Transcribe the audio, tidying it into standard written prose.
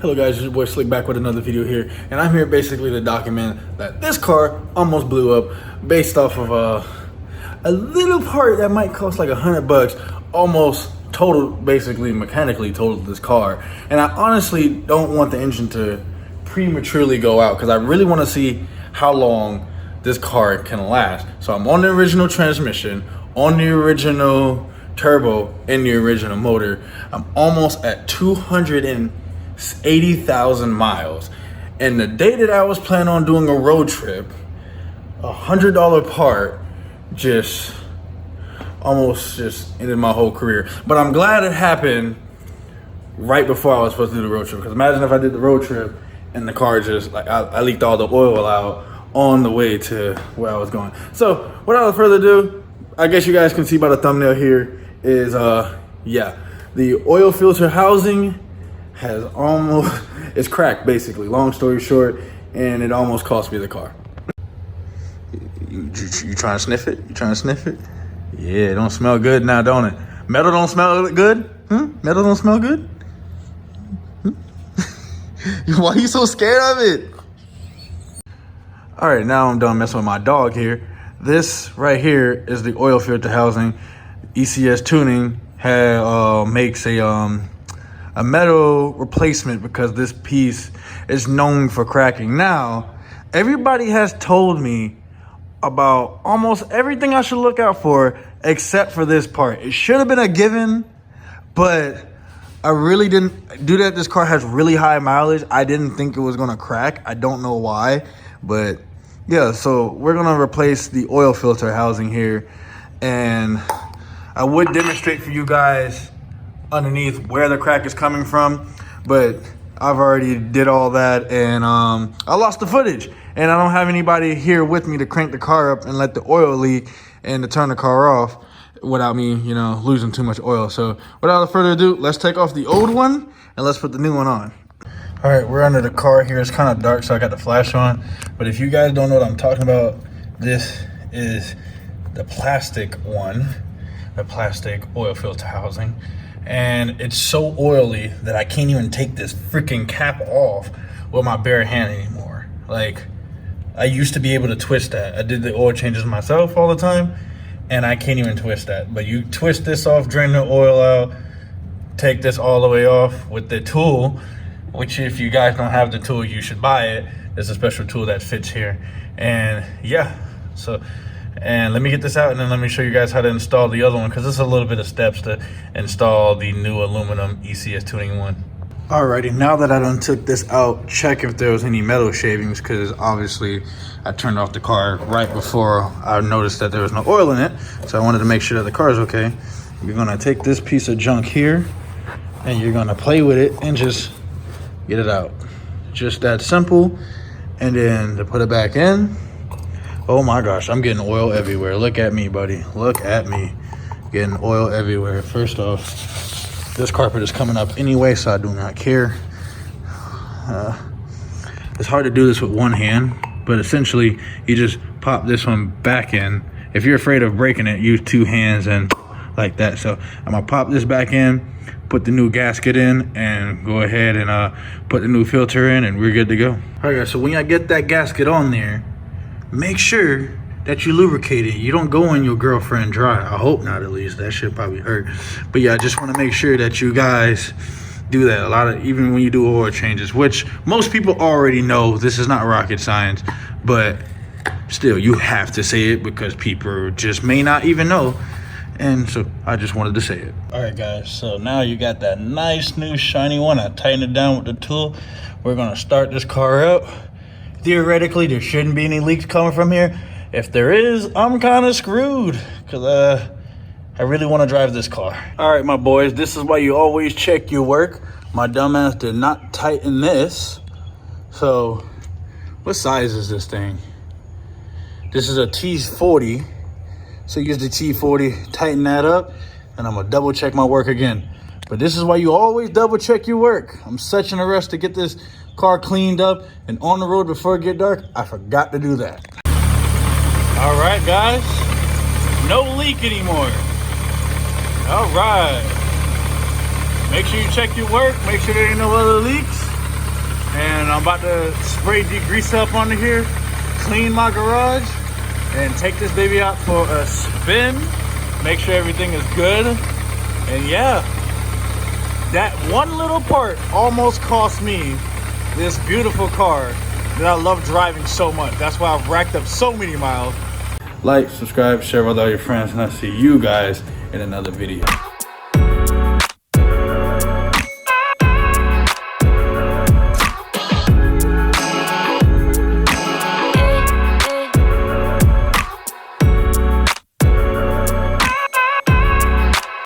Hello guys, it's your boy Slick back with another video here, and I'm here basically to document that this car almost blew up based off of a little part that might cost like $100, almost totaled, basically mechanically totaled this car. And I honestly don't want the engine to prematurely go out because I really want to see how long this car can last. So I'm on the original transmission, on the original turbo, in the original motor. I'm almost at 280,000 miles, and the day that I was planning on doing a road trip, $100 part just almost just ended my whole career. But I'm glad it happened right before I was supposed to do the road trip, because imagine if I did the road trip and the car just like I leaked all the oil out on the way to where I was going. So without further ado, I guess you guys can see by the thumbnail here is yeah, the oil filter housing has almost, it's cracked basically, long story short, and it almost cost me the car. You trying to sniff it? You trying to sniff it? Yeah, it don't smell good now, don't it? Metal don't smell good? Metal don't smell good? Why are you so scared of it? All right, now I'm done messing with my dog here. This right here is the oil filter housing. ECS Tuning makes a metal replacement because this piece is known for cracking. Now, everybody has told me about almost everything I should look out for except for this part. It should have been a given, but I really didn't do that. This car has really high mileage. I didn't think it was gonna crack. I don't know why, but yeah, so we're gonna replace the oil filter housing here, and I would demonstrate for you guys underneath where the crack is coming from, but I've already did all that, and I lost the footage, and I don't have anybody here with me to crank the car up and let the oil leak and to turn the car off without me, you know, losing too much oil. So without further ado, let's take off the old one and let's put the new one on. All right, we're under the car here. It's kind of dark, so I got the flash on, but if you guys don't know what I'm talking about, this is the plastic one, the plastic oil filter housing. And it's so oily that I can't even take this freaking cap off with my bare hand anymore. Like, I used to be able to twist that. I did the oil changes myself all the time, and I can't even twist that. But you twist this off, drain the oil out, take this all the way off with the tool, which if you guys don't have the tool, you should buy it. There's a special tool that fits here. And yeah, so, and let me get this out and then let me show you guys how to install the other one, because there's a little bit of steps to install the new aluminum ECS Tuning one. Alrighty, now that I done took this out, check if there was any metal shavings, because obviously I turned off the car right before I noticed that there was no oil in it. So I wanted to make sure that the car is okay. You're gonna take this piece of junk here and you're gonna play with it and just get it out. Just that simple. And then to put it back in, oh my gosh, I'm getting oil everywhere. Look at me, buddy. Look at me. Getting oil everywhere. First off, this carpet is coming up anyway, so I do not care. It's hard to do this with one hand, but essentially, you just pop this one back in. If you're afraid of breaking it, use two hands and like that. So I'm gonna pop this back in, put the new gasket in, and go ahead and put the new filter in, and we're good to go. All right, guys, so when I get that gasket on there, make sure that you lubricate it. You don't go in your girlfriend dry. I hope not, at least. That should probably hurt. But yeah, I just want to make sure that you guys do that. A lot of, even when you do oil changes, which most people already know, this is not rocket science, but still, you have to say it because people just may not even know. And so I just wanted to say it. All right, guys, so now you got that nice new shiny one. I tightened it down with the tool. We're gonna start this car up. Theoretically, there shouldn't be any leaks coming from here. If there is, I'm kind of screwed because I really want to drive this car. All right, my boys, this is why you always check your work. My dumbass did not tighten this. So what size is this thing? This is a T40. So use the T40, tighten that up, and I'm gonna double check my work again. But this is why you always double check your work. I'm such in a rush to get this car cleaned up and on the road before it get dark. I forgot to do that. All right, guys, no leak anymore. All right. Make sure you check your work. Make sure there ain't no other leaks. And I'm about to spray degrease up onto here, clean my garage, and take this baby out for a spin. Make sure everything is good. And yeah, that one little part almost cost me this beautiful car that I love driving so much. That's why I've racked up so many miles. Like, subscribe, share with all your friends, and I'll see you guys in another video.